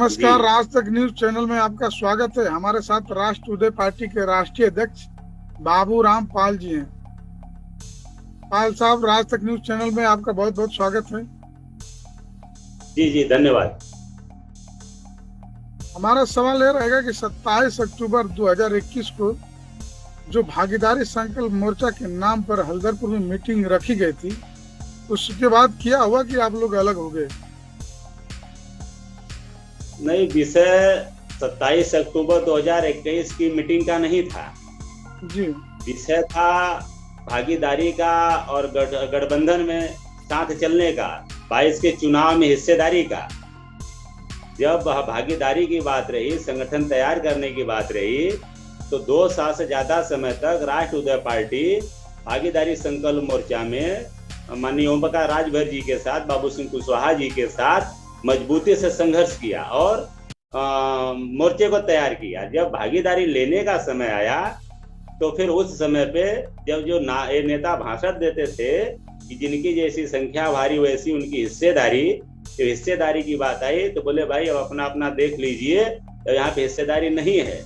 नमस्कार, राज तक news channel में आपका स्वागत है। हमारे साथ राष्ट्र उदय पार्टी के राष्ट्रीय अध्यक्ष बाबूराम पाल जी हैं। पाल साहब, राज तक न्यूज चैनल में आपका बहुत बहुत स्वागत है। जी जी, धन्यवाद। हमारा सवाल यह रहेगा कि 27 अक्टूबर 2021 को जो भागीदारी संकल्प मोर्चा के नाम पर हल्दरपुर में मीटिंग रखी गई थी, उसके बाद क्या हुआ कि आप लोग अलग हो गए? नहीं, विषय 27 अक्टूबर 2021 की मीटिंग का नहीं था जी। विषय था भागीदारी का और गठबंधन में साथ चलने का, 22 के चुनाव में हिस्सेदारी का। जब भागीदारी की बात रही, संगठन तैयार करने की बात रही, तो 2 साल से ज्यादा समय तक राष्ट्र उदय पार्टी भागीदारी संकल्प मोर्चा में माननीय ओम प्रकाश राजभर जी के साथ, बाबू सिंह कुशवाहा जी के साथ मजबूती से संघर्ष किया और मोर्चे को तैयार किया। जब भागीदारी लेने का समय आया तो फिर उस समय पे जब जो नेता भाषण देते थे कि जिनकी जैसी संख्या भारी वैसी उनकी हिस्सेदारी, जब हिस्सेदारी की बात आई तो बोले भाई अब अपना अपना देख लीजिए, तो यहाँ पे हिस्सेदारी नहीं है।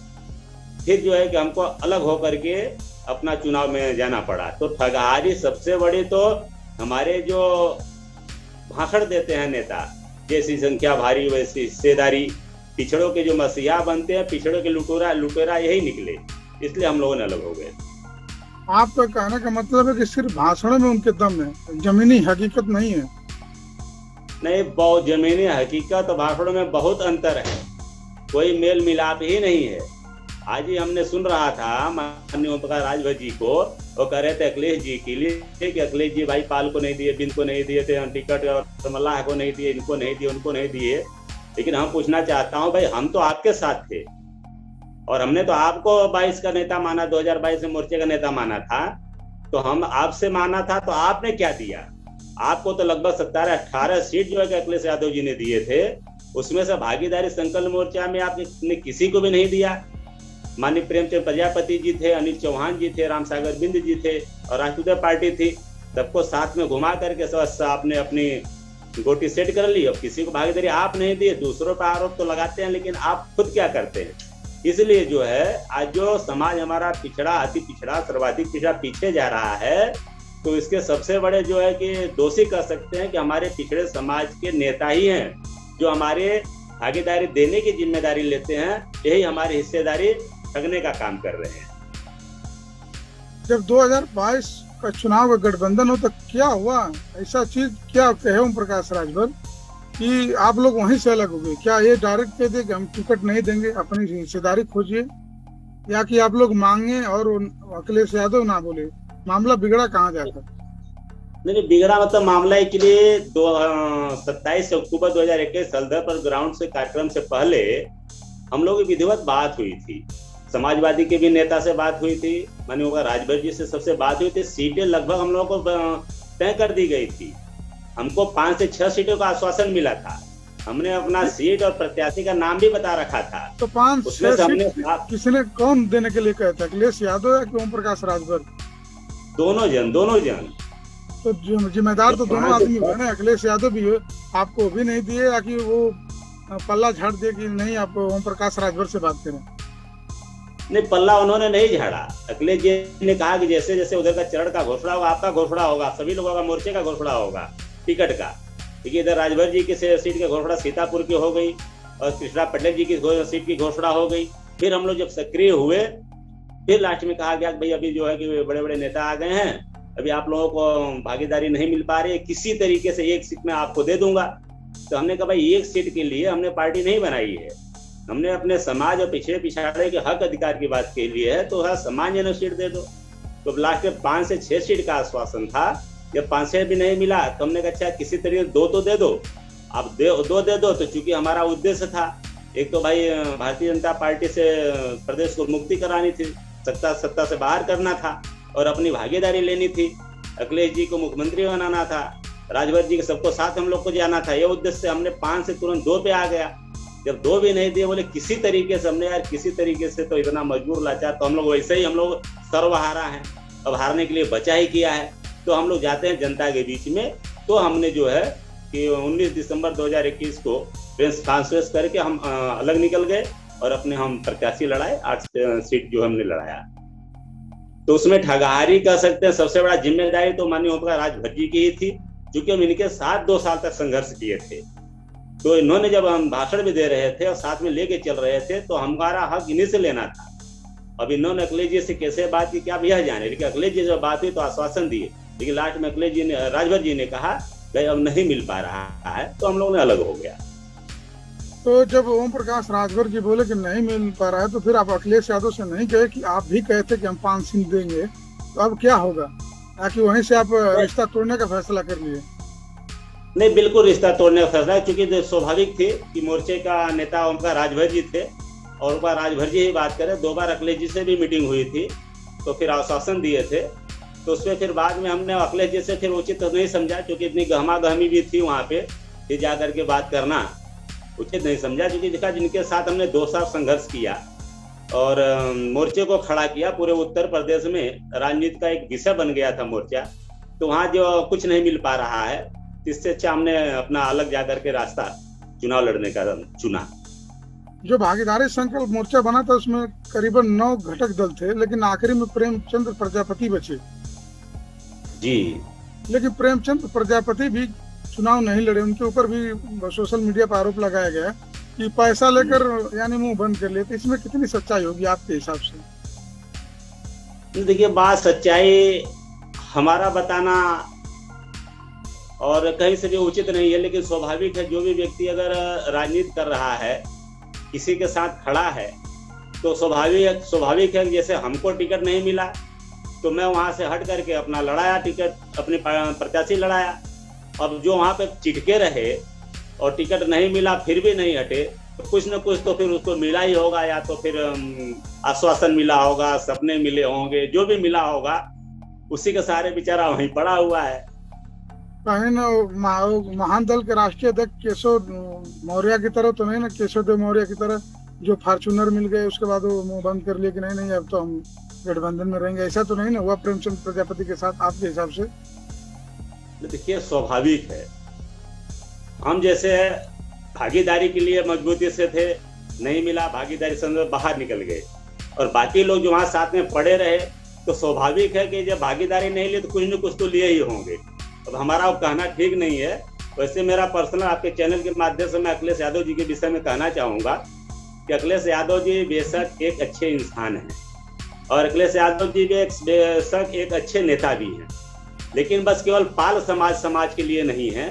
फिर जो है कि हमको अलग होकर के अपना चुनाव में जाना पड़ा। तो ठगहारी सबसे बड़ी तो हमारे जो भाषण देते हैं नेता, जैसी संख्या भारी वैसी हिस्सेदारी, पिछड़ों के जो मसीहा बनते हैं, पिछड़ों के लुटेरा यही निकले, इसलिए हम लोगों ने अलग हो गए। आपका कहने का मतलब है कि सिर्फ भाषण में उनके दम है, जमीनी हकीकत नहीं है? नहीं, बहुत जमीनी हकीकत और भाषणों में बहुत अंतर है, कोई मेल मिलाप ही नहीं है। आज ही हमने सुन रहा था माननीय ओम प्रकाश राजभर जी को, वो कह रहे थे अखिलेश जी के लिए कि अखिलेश जी भाई पाल को नहीं दिए, बिंद को नहीं दिए थे टिकट, और मल्लाह को नहीं दिए, इनको नहीं दिए, उनको नहीं दिए। लेकिन हम पूछना चाहता हूँ भाई, हम तो आपके साथ थे और हमने तो आपको 22 का नेता माना, 2022 में मोर्चे का नेता माना था, तो हम आपसे माना था, तो आपने क्या दिया? आपको तो लगभग 17-18 सीट जो है कि अखिलेश यादव जी ने दिए थे, उसमें से भागीदारी संकल्प मोर्चा में आपने किसी को भी नहीं दिया। माननीय प्रेमचंद प्रजापति जी थे, अनिल चौहान जी थे, राम सागर बिंद जी थे और राष्ट्रीय उदय पार्टी थी। सबको साथ में घुमा करके सब आपने अपनी गोटी सेट कर ली। अब किसी को भागीदारी आप नहीं दिए, दूसरों पर आरोप तो लगाते हैं, लेकिन आप खुद क्या करते हैं? इसलिए जो है आज जो समाज हमारा पिछड़ा, अति पिछड़ा, सर्वाधिक पिछड़ा पीछे जा रहा है, तो इसके सबसे बड़े जो है कि दोषी कह सकते हैं कि हमारे पिछड़े समाज के नेता ही हैं, जो हमारे भागीदारी देने की जिम्मेदारी लेते हैं, यही हमारी हिस्सेदारी ठगने का काम कर रहे हैं। जब 2022 का चुनाव का गठबंधन हो तो क्या हुआ? ऐसा चीज क्या कहे ओम प्रकाश राजभर कि आप लोग वहीं से अलग हो गए? क्या ये डायरेक्ट कह दे कि हम टिकट नहीं देंगे, अपनी हिस्सेदारी खोजिए, या कि आप लोग मांगे और अखिलेश यादव ना बोले? मामला बिगड़ा कहाँ जाकर? नहीं, बिगड़ा मतलब मामला है के लिए 27 अक्टूबर 2021 हल्दरपुर ग्राउंड से कार्यक्रम से पहले हम लोग की विधिवत बात हुई थी। समाजवादी के भी नेता से बात हुई थी, माननीय राजभर जी से सबसे बात हुई थी। सीटें लगभग हम लोगों को तय कर दी गई थी। हमको 5 से 6 सीटों का आश्वासन मिला था। हमने अपना सीट और प्रत्याशी का नाम भी बता रखा था। तो 5-6 सीट किसने, कौन देने के लिए कहा था? अखिलेश यादव या ओम प्रकाश राजभर? दोनों जन। तो जिम्मेदार तो दोनों आदमी हुए ना, अखिलेश यादव भी हो, आपको भी नहीं दिए, या कि वो पल्ला झाड़ दिए कि नहीं आप ओम प्रकाश राजभर से बात करें? नहीं, पल्ला उन्होंने नहीं झाड़ा। अखिलेश जी ने कहा कि जैसे जैसे उधर का चरण का घोषणा होगा, आपका घोषणा होगा, सभी लोगों का मोर्चे का घोषणा होगा टिकट का। देखिए, इधर राजभर जी की सीट की घोषणा सीतापुर की हो गई और कृष्णा पटेल जी की सीट की घोषणा हो गई। फिर हम लोग जब सक्रिय हुए, फिर लास्ट में कहा गया भाई अभी जो है कि बड़े बड़े नेता आ गए हैं, अभी आप लोगों को भागीदारी नहीं मिल पा रही है, किसी तरीके से 1 सीट में आपको दे दूंगा। तो हमने कहा भाई 1 सीट के लिए हमने पार्टी नहीं बनाई है, हमने अपने समाज और पिछड़े पिछाड़े के हक अधिकार की बात के लिए है, तो हर समाज ने सीट दे दो। तो लास्ट में 5 से 6 सीट का आश्वासन था। जब 5-6 भी नहीं मिला तो हमने कहा अच्छा किसी तरीके 2 तो दे दो। अब 2 दे दो, तो चूंकि हमारा उद्देश्य था, एक तो भाई भारतीय जनता पार्टी से प्रदेश को मुक्ति करानी थी, सत्ता से बाहर करना था और अपनी भागीदारी लेनी थी, अखिलेश जी को मुख्यमंत्री बनाना था, राजभर जी के सबको साथ हम लोग को जाना था। ये उद्देश्य से हमने 5 से तुरंत 2 पे आ गया। जब 2 भी नहीं दिए, बोले किसी तरीके से हमने, यार किसी तरीके से तो इतना मजबूर लाचार, तो हम लोग वैसे ही हम लोग सर्वहारा हैं, अब हारने के लिए बचा ही किया है, तो हम लोग जाते हैं जनता के बीच में। तो हमने जो है कि 19 दिसंबर 2021 को प्रेस कॉन्फ्रेंस करके हम अलग निकल गए और अपने हम प्रत्याशी लड़ाए, 8 सीट जो हमने लड़ाया। तो उसमें ठगहारी कह सकते हैं, सबसे बड़ा जिम्मेदारी तो माननीय ओम प्रकाश राजभर जी की ही थी, क्योंकि हम इनके साथ 2 साल तक संघर्ष किए थे। तो इन्होंने जब हम भाषण भी दे रहे थे और साथ में लेके चल रहे थे, तो हमारा हक इन्हीं से लेना था। अब इन्होंने अखिलेश जी से कैसे बात की क्या आप यह जाने, लेकिन अखिलेश जी जब बात हुई तो आश्वासन दिए, लेकिन लास्ट में अखिलेश जी ने, राजभर जी ने कहा भाई अब नहीं मिल पा रहा है, तो हम लोग ने अलग हो गया। तो जब ओम प्रकाश राजभर जी बोले कि नहीं मिल पा रहा है, तो फिर आप अखिलेश यादव से नहीं कहे कि आप भी कहे थे कि हम 5 सीट देंगे, तो अब क्या होगा? ताकि वहीं से आप रिश्ता तोड़ने का फैसला कर लिए। नहीं, बिल्कुल रिश्ता तोड़ने का फैसला है, क्योंकि स्वाभाविक थी कि मोर्चे का नेता ओम प्रकाश राजभर जी थे और ओम राजभर जी ही बात करें। 2 बार अखिलेश जी से भी मीटिंग हुई थी, तो फिर आश्वासन दिए थे। तो उसमें फिर बाद में हमने अखिलेश जी से फिर उचित तो नहीं समझा, क्योंकि इतनी गहमा गहमी भी थी वहाँ पे, फिर जा करके बात करना उचित नहीं समझा। क्योंकि देखा जिनके साथ हमने 2 साल संघर्ष किया और मोर्चे को खड़ा किया, पूरे उत्तर प्रदेश में राजनीति का एक विषय बन गया था मोर्चा, तो वहाँ जो कुछ नहीं मिल पा रहा है, इससे अच्छा हमने अपना अलग जाकर के रास्ता चुनाव लड़ने का चुना। जो भागीदारी संकल्प मोर्चा बना था उसमें करीबन 9 घटक दल थे, लेकिन आखिरी में प्रेमचंद प्रजापति बचे जी। लेकिन प्रेमचंद प्रजापति भी चुनाव नहीं लड़े, उनके ऊपर भी सोशल मीडिया पर आरोप लगाया गया कि पैसा लेकर यानी मुंह बंद कर लेते। इसमें कितनी सच्चाई होगी आपके हिसाब से? देखिए, बात सच्चाई हमारा बताना और कहीं से भी उचित नहीं है, लेकिन स्वाभाविक है जो भी व्यक्ति अगर राजनीति कर रहा है, किसी के साथ खड़ा है, तो स्वाभाविक है कि जैसे हमको टिकट नहीं मिला तो मैं वहां से हट करके अपना लड़ाया टिकट, अपने प्रत्याशी लड़ाया। अब जो वहां पे चिटके रहे और टिकट नहीं मिला फिर भी नहीं हटे, तो कुछ न कुछ तो फिर उसको मिला ही होगा, या तो फिर आश्वासन मिला होगा, सपने मिले होंगे, जो भी मिला होगा उसी के सहारे बेचारा वहीं पड़ा हुआ है। कहीं न महान दल के राष्ट्रीय अध्यक्ष केशव मौर्य की तरह तो नहीं ना, केशव देव मौर्य की तरह जो फॉर्च्यूनर मिल गए उसके बाद वो मुंह बंद कर लिए कि नहीं अब तो हम गठबंधन में रहेंगे, ऐसा तो नहीं ना हुआ प्रेमचंद प्रजापति के साथ आपके हिसाब से? देखिए, स्वाभाविक है, हम जैसे भागीदारी के लिए मजबूती से थे, नहीं मिला, भागीदारी से बाहर निकल गए, और बाकी लोग जो वहां साथ में पड़े रहे, तो स्वाभाविक है कि जब भागीदारी नहीं ली तो कुछ न कुछ तो लिए ही होंगे। अब हमारा कहना ठीक नहीं है। वैसे मेरा पर्सनल आपके चैनल के माध्यम से मैं अखिलेश यादव जी के विषय में कहना चाहूंगा कि अखिलेश यादव जी बेशक एक अच्छे इंसान हैं और अखिलेश यादव जी बेशक एक अच्छे नेता भी हैं, लेकिन बस केवल पाल समाज के लिए नहीं है,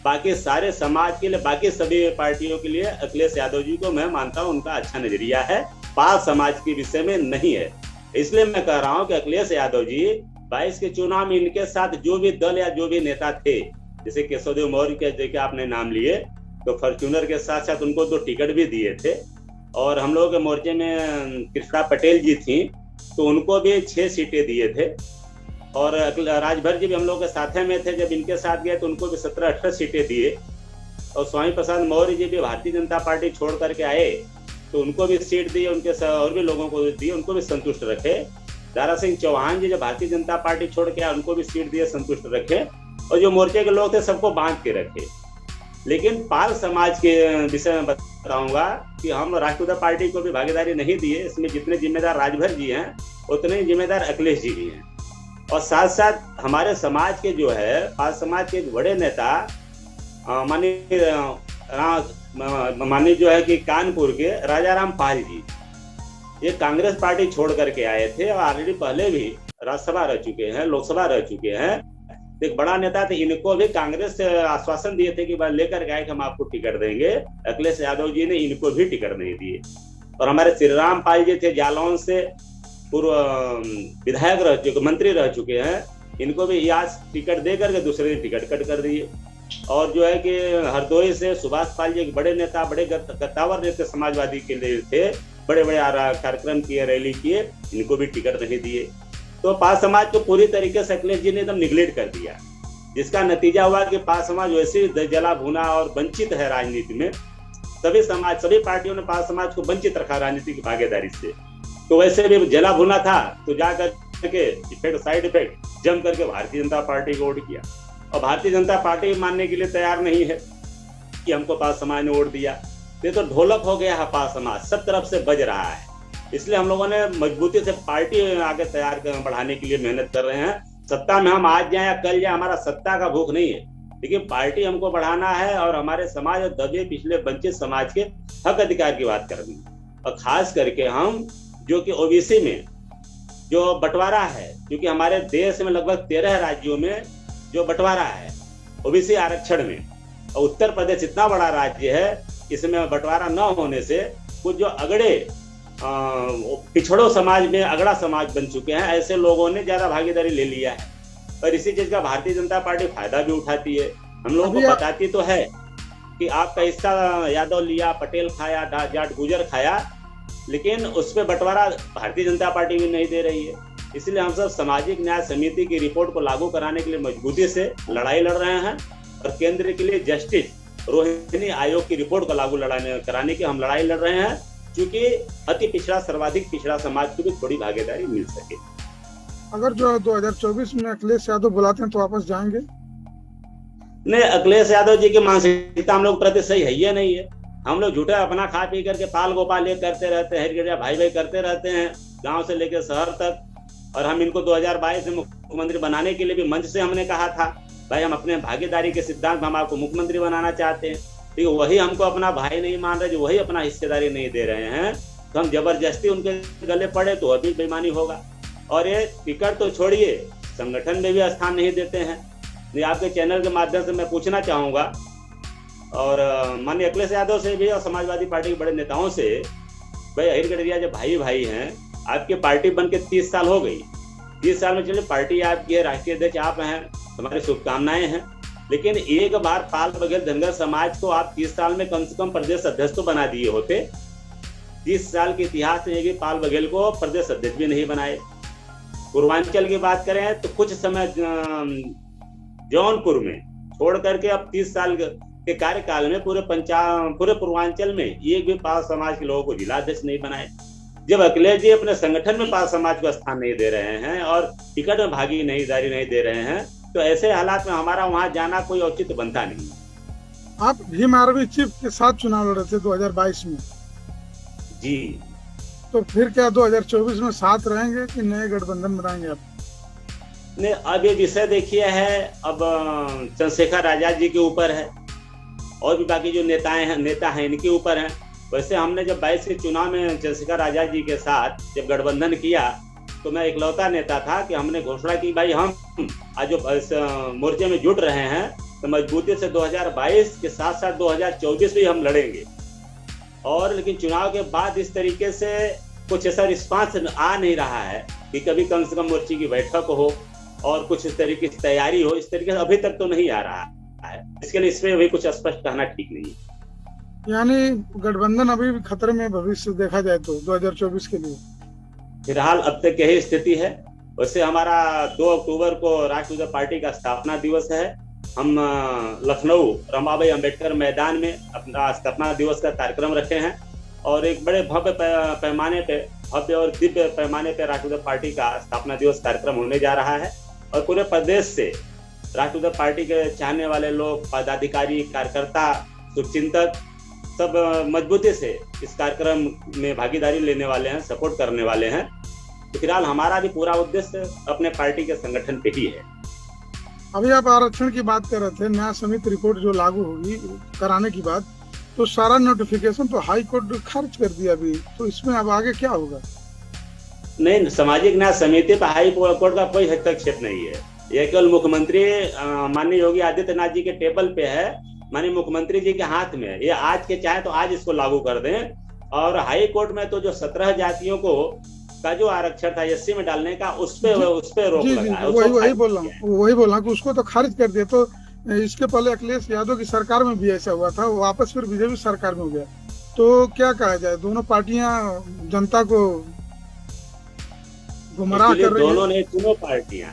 बाकी सारे समाज के लिए, बाकी सभी पार्टियों के लिए अखिलेश यादव जी को मैं मानता हूँ उनका अच्छा नजरिया है, पाल समाज के विषय में नहीं है। इसलिए मैं कह रहा हूँ कि अखिलेश यादव जी 22 के चुनाव में इनके साथ जो भी दल या जो भी नेता थे, जैसे केशवदेव मौर्य के जैसे आपने नाम लिए, तो फॉर्च्यूनर के साथ साथ उनको 2 टिकट भी दिए थे, और हम लोगों के मोर्चे में कृष्णा पटेल जी थी तो उनको भी 6 सीटें दिए थे, और राजभर जी भी हम लोग के साथ में थे, जब इनके साथ गए तो उनको भी 17-18 सीटें दिए, और स्वामी प्रसाद मौर्य जी भी भारतीय जनता पार्टी छोड़ करके आए तो उनको भी सीट दी, उनके और भी लोगों को दी, उनको भी संतुष्ट रखे। दारा सिंह चौहान जी जो भारतीय जनता पार्टी छोड़ के आए उनको भी सीट दिए, संतुष्ट रखे, और जो मोर्चे के लोग थे सबको बांध के रखे। लेकिन पाल समाज के विषय में बताऊंगा कि हम राष्ट्रीय पार्टी को भी भागीदारी नहीं दिए, इसमें जितने जिम्मेदार राजभर जी हैं उतने जिम्मेदार अखिलेश जी भी हैं, और साथ साथ हमारे समाज के जो है पाल समाज के बड़े नेता माननीय जो है कि कानपुर के राजाराम पाल जी, ये कांग्रेस पार्टी छोड़ करके आए थे और ऑलरेडी पहले भी राज्यसभा रह चुके हैं, लोकसभा रह चुके हैं, एक बड़ा नेता थे। इनको भी कांग्रेस से आश्वासन दिए थे कि लेकर गए कि हम आपको टिकट देंगे, अखिलेश यादव जी ने इनको भी टिकट नहीं दिए। और हमारे श्री राम पाल जी थे जालौन से, पूर्व विधायक रह चुके, मंत्री रह चुके हैं, इनको भी आज टिकट दे करके दूसरे दिन टिकट कट कर दिए। और जो है कि हरदोई से सुभाष पाल जी एक बड़े नेता, बड़े गद्दावर नेता समाजवादी के लिए थे, बड़े बड़े कार्यक्रम किए, रैली किए, इनको भी टिकट नहीं दिए। तो पाल समाज को पूरी तरीके से अखिलेश जी ने एकदम निगलेक्ट कर दिया, जिसका नतीजा हुआ कि पाल समाज वैसे जला भुना और वंचित है राजनीति में। सभी पार्टियों ने पाल समाज को वंचित रखा राजनीति की भागीदारी से, तो वैसे भी जला भुना था, तो जाकर के साइड इफेक्ट जम करके भारतीय जनता पार्टी को वोट किया, और भारतीय जनता पार्टी मानने के लिए तैयार नहीं है। कि हमको पाल समाज ने वोट दिया। ये तो ढोलक हो गया है पाल समाज, सब तरफ से बज रहा है। इसलिए हम लोगों ने मजबूती से पार्टी आगे तैयार बढ़ाने के लिए मेहनत कर रहे हैं। सत्ता में हम आज जाए या कल जाए, हमारा सत्ता का भूख नहीं है, लेकिन पार्टी हमको बढ़ाना है और हमारे समाज और दबे पिछले वंचित समाज के हक अधिकार की बात करनी है। और खास करके हम जो कि ओबीसी में जो बंटवारा है, क्योंकि हमारे देश में लगभग 13 राज्यों में जो बंटवारा है ओबीसी आरक्षण में, और उत्तर प्रदेश इतना बड़ा राज्य है, इसमें बंटवारा न होने से कुछ जो अगड़े पिछड़ों समाज में अगड़ा समाज बन चुके हैं, ऐसे लोगों ने ज्यादा भागीदारी ले लिया है। और इसी चीज का भारतीय जनता पार्टी फायदा भी उठाती है। हम लोगों को बताती तो है कि आपका हिस्सा यादव लिया, पटेल खाया, जाट गुजर खाया, लेकिन उस पर बंटवारा भारतीय जनता पार्टी भी नहीं दे रही है। इसलिए हम सब सामाजिक न्याय समिति की रिपोर्ट को लागू कराने के लिए मजबूती से लड़ाई लड़ रहे हैं और केंद्र के लिए जस्टिस रोहिणी आयोग की रिपोर्ट को लागू कराने की हम लड़ाई लड़ रहे हैं, क्योंकि अति पिछड़ा सर्वाधिक पिछड़ा समाज को भी थोड़ी भागीदारी मिल सके। अगर जो 2024 में अखिलेश यादव बुलाते हैं तो वापस जाएंगे? नहीं, अखिलेश यादव जी की मानसिकता हम लोग प्रति सही है ये नहीं है। हम लोग झूठा अपना खा पी करके पाल गोपाल ये करते रहते हैं, हेरगेड़िया भाई भाई करते रहते हैं गांव से लेकर शहर तक। और हम इनको 2022 में मुख्यमंत्री बनाने के लिए भी मंच से हमने कहा था, भाई हम अपने भागीदारी के सिद्धांत में हम आपको मुख्यमंत्री बनाना चाहते हैं, तो वही हमको अपना भाई नहीं मान रहे, जो वही अपना हिस्सेदारी नहीं दे रहे हैं, तो हम जबरदस्ती उनके गले पड़े तो अभी बेईमानी होगा। और ये टिकट तो छोड़िए, संगठन में भी स्थान नहीं देते हैं। ये आपके चैनल के माध्यम से मैं पूछना चाहूंगा, और माननीय अखिलेश यादव से भी और समाजवादी पार्टी के बड़े नेताओं से, भाई अहिर गडरिया जब भाई भाई हैं, आपकी पार्टी बन के 30 साल हो गई, 30 साल में चलिए पार्टी आपकी है, राष्ट्रीय अध्यक्ष आप हैं, हमारी शुभकामनाएं हैं, लेकिन एक बार पाल बघेल धनगर समाज को आप 30 साल में कम से कम प्रदेश अध्यक्ष तो बना दिए होते। 30 साल के इतिहास में एक भी पाल बघेल को प्रदेश अध्यक्ष भी नहीं बनाए। पूर्वांचल की बात करें तो कुछ समय जौनपुर में छोड़ करके अब 30 साल के कार्यकाल में पूरे पूर्वांचल में एक भी पाल समाज के लोगों को जिला अध्यक्ष नहीं बनाए। जब अखिलेश जी अपने संगठन में पाल समाज को स्थान नहीं दे रहे हैं और टिकट में भागीदारी नहीं दे रहे हैं, तो ऐसे हालात में हमारा वहां जाना कोई औचित्य बनता नहीं। आप भीम आर्मी चीफ के साथ चुनाव लड़े थे 2022 में जी, तो फिर क्या 2024 में साथ रहेंगे कि नए गठबंधन बनाएंगे आप? नहीं, अब ये विषय देखिए है, अब चंद्रशेखर आजाद जी के ऊपर है और भी बाकी जो नेता हैं इनके ऊपर हैं। वैसे हमने जब 22 के चुनाव में चंद्रशेखर आजाद जी के साथ जब गठबंधन किया, तो मैं इकलौता नेता था कि हमने घोषणा की, भाई हम आज जो मोर्चे में जुट रहे हैं तो मजबूती से 2022 के साथ साथ 2024 भी हम लड़ेंगे। और लेकिन चुनाव के बाद इस तरीके से कुछ ऐसा रिस्पांस आ नहीं रहा है कि कभी कम से कम मोर्चे की बैठक हो और कुछ इस तरीके की तैयारी हो, इस तरीके से अभी तक तो नहीं आ रहा है। इसके लिए इसमें अभी कुछ स्पष्ट कहना ठीक नहीं है। यानी गठबंधन अभी भी खतरे में भविष्य देखा जाए तो 2024 के लिए फिलहाल अब तक यही स्थिति है। वैसे हमारा 2 अक्टूबर को राष्ट्रीय पार्टी का स्थापना दिवस है। हम लखनऊ रमाबाई अंबेडकर मैदान में अपना स्थापना दिवस का कार्यक्रम रखे हैं और एक बड़े भव्य और दिव्य पैमाने पे राष्ट्रीय पार्टी का स्थापना दिवस कार्यक्रम होने जा रहा है। और पूरे प्रदेश से राष्ट्रीय पार्टी के चाहने वाले लोग, पदाधिकारी, कार्यकर्ता, शुभचिंतक सब मजबूती से इस कार्यक्रम में भागीदारी लेने वाले हैं, सपोर्ट करने वाले हैं। तो फिलहाल हमारा भी पूरा उद्देश्य अपने पार्टी के संगठन पे ही है। अभी आप आरक्षण की बात कर रहे थे, न्याय समिति रिपोर्ट जो लागू होगी कराने की बात, तो सारा नोटिफिकेशन तो हाई कोर्ट खारिज कर दिया अभी, तो इसमें अब आगे क्या होगा? नहीं, सामाजिक न्याय समिति पर हाई कोर्ट का कोई हस्तक्षेप नहीं है। यह केवल मुख्यमंत्री माननीय योगी आदित्यनाथ जी के टेबल पे है, माननीय मुख्यमंत्री जी के हाथ में है। ये आज के चाहे तो आज इसको लागू कर दें। और हाई कोर्ट में तो जो 17 जातियों को का जो आरक्षण था एससी में डालने का, उस पे रोक लगा है। वही बोल रहा कि उसको तो खारिज कर दिया। तो इसके पहले अखिलेश यादव की सरकार में भी ऐसा हुआ था, वापस फिर बीजेपी सरकार में हो गया। तो क्या कहा जाए, दोनों पार्टियां जनता को गुमराह कर रही है। दोनों ने तीनों पार्टियां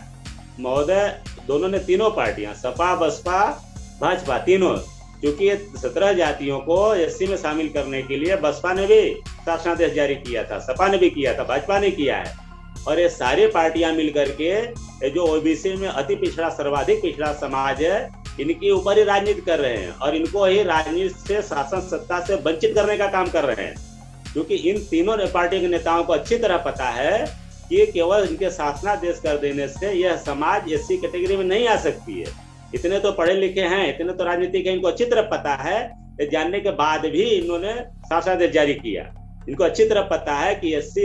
महोदय, दोनों ने तीनों पार्टियां सपा, बसपा, भाजपा, तीनों, क्योंकि 17 जातियों को एससी में शामिल करने के लिए बसपा ने भी शासनादेश जारी किया था, सपा ने भी किया था, भाजपा ने किया है। और ये सारी पार्टियां मिलकर के जो ओबीसी में अति पिछड़ा सर्वाधिक पिछड़ा समाज है इनके ऊपर ही राजनीति कर रहे हैं और इनको ही राजनीति से, शासन सत्ता से वंचित करने का काम कर रहे हैं। क्योंकि इन तीनों पार्टी के नेताओं को अच्छी तरह पता है कि केवल इनके शासनादेश कर देने से यह समाज एससी कैटेगरी में नहीं आ सकती है। इतने तो पढ़े लिखे हैं, इतने तो राजनीतिक हैं, इनको अच्छी तरह पता है। जानने के बाद भी इन्होंने शासनादेश जारी किया। इनको अच्छी तरह पता है कि एससी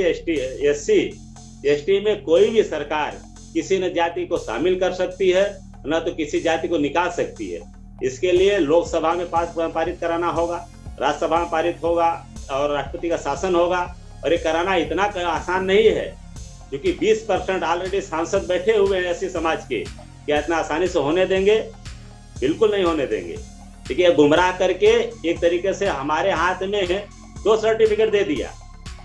एसटी में कोई भी सरकार किसी न जाति को शामिल कर सकती है, न तो किसी जाति को निकाल सकती है। इसके लिए लोकसभा में पारित कराना होगा, राज्यसभा में पारित होगा और राष्ट्रपति का शासन होगा। और ये कराना इतना आसान नहीं है, क्योंकि 20% ऑलरेडी सांसद बैठे हुए हैं एससी समाज के। क्या इतना आसानी से होने देंगे? बिल्कुल नहीं होने देंगे। ठीक है, गुमराह करके एक तरीके से हमारे हाथ में 2 सर्टिफिकेट दे दिया।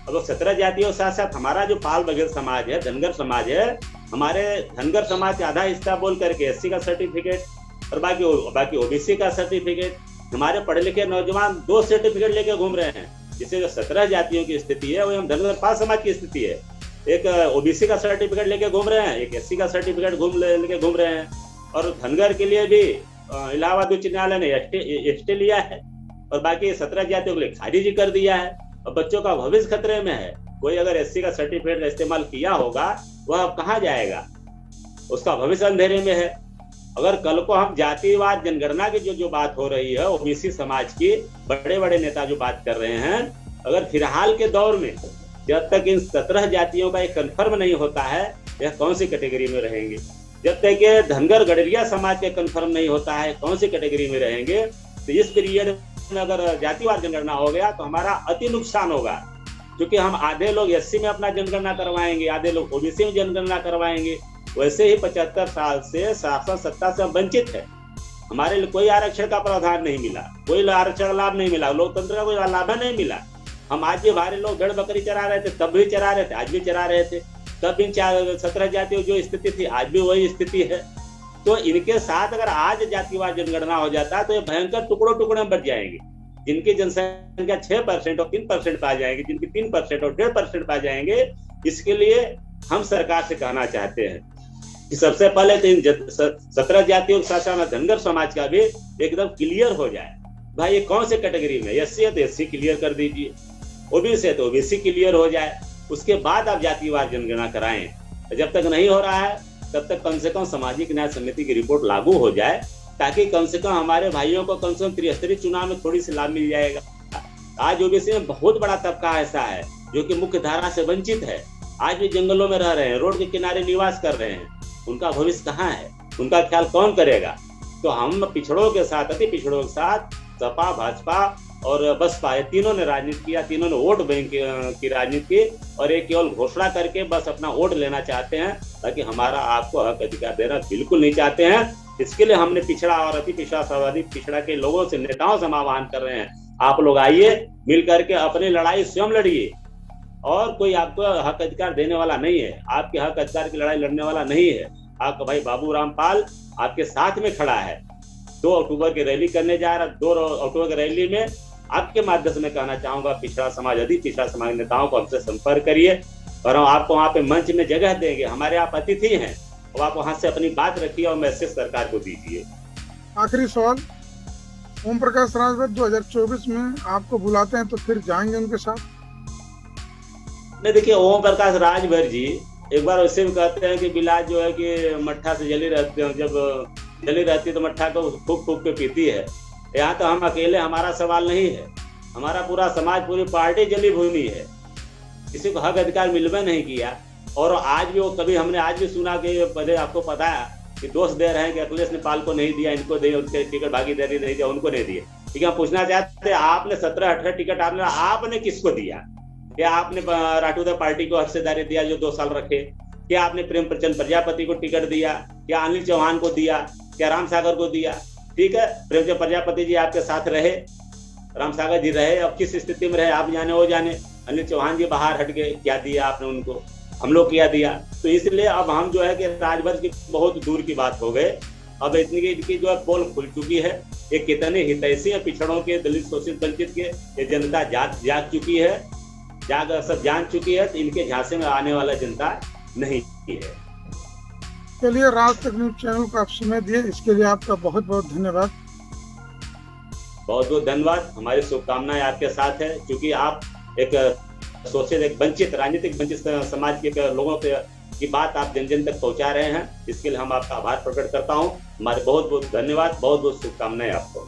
अब 17 जातियों के साथ साथ हमारा जो पाल बघेल समाज है, धनगर समाज है, हमारे धनगर समाज का आधा हिस्सा बोल करके एससी का सर्टिफिकेट और बाकी ओबीसी का सर्टिफिकेट, हमारे पढ़े लिखे नौजवान 2 सर्टिफिकेट लेके घूम रहे हैं। जिससे जो 17 जातियों की स्थिति है वो हम धनगर पाल समाज की स्थिति है। एक ओबीसी का सर्टिफिकेट लेके घूम रहे हैं, एक एससी का सर्टिफिकेट लेके घूम रहे हैं। और धनगर के लिए भी इलाहाबाद उच्च न्यायालय ने एसटी लिया है और बाकी 17 जातियों के लिए खारिज कर दिया है। और बच्चों का भविष्य खतरे में है। कोई अगर एससी का सर्टिफिकेट का इस्तेमाल किया होगा वह अब कहाँ जाएगा? उसका भविष्य अंधेरे में है। अगर कल को हम जातिवाद जनगणना की जो बात हो रही है, ओबीसी समाज की बड़े बड़े नेता जो बात कर रहे हैं, अगर फिलहाल के दौर में जब तक इन 17 जातियों का एक कंफर्म नहीं होता है, यह कौन सी कैटेगरी में रहेंगे? जब तक ये धनगर गडरिया समाज के कंफर्म नहीं होता है कौन सी कैटेगरी में रहेंगे? तो इस पीरियड में अगर जातिवाद जनगणना हो गया तो हमारा अति नुकसान होगा। क्योंकि हम आधे लोग एससी में अपना जनगणना करवाएंगे, आधे लोग ओबीसी में जनगणना करवाएंगे। वैसे ही 75 साल से शासन सत्ता से वंचित है। हमारे लिए कोई आरक्षण का प्रावधान नहीं मिला, कोई आरक्षण लाभ नहीं मिला, लोकतंत्र का कोई लाभ नहीं मिला। हम आज भी हमारे लोग भेड़ बकरी चरा रहे थे, तब भी चरा रहे थे, आज भी चरा रहे थे। तब इन 17 जातियों जो स्थिति थी आज भी वही स्थिति है। तो इनके साथ अगर आज जातिवाद जनगणना हो जाता है तो ये भयंकर टुकड़ों टुकड़े में बढ़ जाएंगे। जिनकी जनसंख्या 6% और 3% पे आ जाएंगे, जिनकी 3% और 1.5% पे आ जाएंगे। इसके लिए हम सरकार से कहना चाहते हैं कि सबसे पहले तो इन 17 जातियों के साथ साथ धनगर समाज का भी एकदम क्लियर हो जाए। भाई ये कौन से कैटेगरी में? एससी है तो एससी क्लियर कर दीजिए, ओबीसी है तो ओबीसी क्लियर हो जाए। उसके बाद आप जातिवाद जनगणना कराएं। जब तक नहीं हो रहा है तब तक कम से कम सामाजिक न्याय समिति की रिपोर्ट लागू हो जाए, ताकि कम से कम हमारे भाइयों को कम से कम त्रिस्तरीय चुनाव में थोड़ी सी लाभ मिल जाएगा। आज ओबीसी में बहुत बड़ा तबका ऐसा है जो कि मुख्य धारा से वंचित है, आज भी जंगलों में रह रहे हैं, रोड के किनारे निवास कर रहे हैं। उनका भविष्य कहाँ है? उनका ख्याल कौन करेगा? तो हम पिछड़ों के साथ, अति पिछड़ों के साथ सपा, भाजपा और बसपा, ये तीनों ने राजनीति किया, तीनों ने वोट बैंक की राजनीति की और ये केवल घोषणा करके बस अपना वोट लेना चाहते हैं, ताकि हमारा आपको हक अधिकार देना बिल्कुल नहीं चाहते हैं। इसके लिए हमने पिछड़ा और अति पिछड़ा सर्वाधिक पिछड़ा के लोगों से, नेताओं से हम आह्वान कर रहे हैं, आप लोग आइए, मिल करके अपनी लड़ाई स्वयं लड़िए। और कोई आपको हक अधिकार देने वाला नहीं है, आपके हक अधिकार की लड़ाई लड़ने वाला नहीं है। आपका भाई बाबू रामपाल आपके साथ में खड़ा है। 2 अक्टूबर की रैली करने जा रहा है। 2 अक्टूबर की रैली में आपके माध्यम से मैं कहना चाहूंगा, पिछड़ा समाज, अधिक पिछड़ा समाज नेताओं को हमसे संपर्क करिए और हम आपको वहाँ पे मंच में जगह देंगे। हमारे आप अतिथि हैं और आप वहाँ से अपनी बात रखिए और मैसेज सरकार को दीजिए। आखिरी सवाल, ओम प्रकाश राजभर 2024 में आपको बुलाते हैं तो फिर जाएंगे उनके साथ? नहीं, देखिए ओम प्रकाश राजभर जी एक बार वैसे भी कहते हैं कि बिलाज जो है कि मट्ठा से जली रहती है, जब जली रहती है तो मट्ठा को फूक फूक के पीती है। यहाँ तो हम अकेले, हमारा सवाल नहीं है, हमारा पूरा समाज, पूरी पार्टी जली भूमि है। किसी को हक अधिकार मिलवे नहीं किया। और आज भी वो कभी हमने आज भी सुना कि पहले आपको पता है कि दोष दे रहे हैं कि अखिलेश नेपाल को नहीं दिया, इनको दिए, उनके टिकट भागीदारी नहीं दिया, उनको नहीं दिए। ठीक है, हम पूछना चाहते हैं, आपने 17-18 टिकट आपने किसको दिया? क्या आपने राठौर पार्टी को हिस्सेदारी दिया जो 2 साल रखे? क्या आपने प्रेमचंद प्रजापति को टिकट दिया? क्या अनिल चौहान को दिया? क्या राम सागर को दिया? ठीक है, प्रेमचंद प्रजापति जी आपके साथ रहे, राम सागर जी रहे, अब किस स्थिति में रहे आप जाने, वो जाने। अनिल चौहान जी बाहर हट गए, क्या दिया आपने उनको? हम लोग क्या दिया? तो इसलिए अब हम जो है कि राजभर की बहुत दूर की बात हो गए। अब इनकी जो है पोल खुल चुकी है। ये कितने हितैषी है पिछड़ों के, दलित, शोषित, वंचित के, ये जनता जाग चुकी है, सब जान चुकी है। तो इनके झांसे में आने वाला जनता नहीं है। चलिए, राज तक न्यूज चैनल को आप समय दिए, इसके लिए आपका बहुत बहुत धन्यवाद। बहुत बहुत धन्यवाद। हमारी शुभकामनाएं आपके साथ है, क्योंकि आप एक सोशल, एक वंचित, राजनीतिक वंचित समाज के लोगों की बात आप जन जन तक पहुंचा रहे हैं। इसके लिए हम आपका आभार प्रकट करता हूं। हमारे बहुत बहुत धन्यवाद, बहुत बहुत शुभकामनाएं आपको।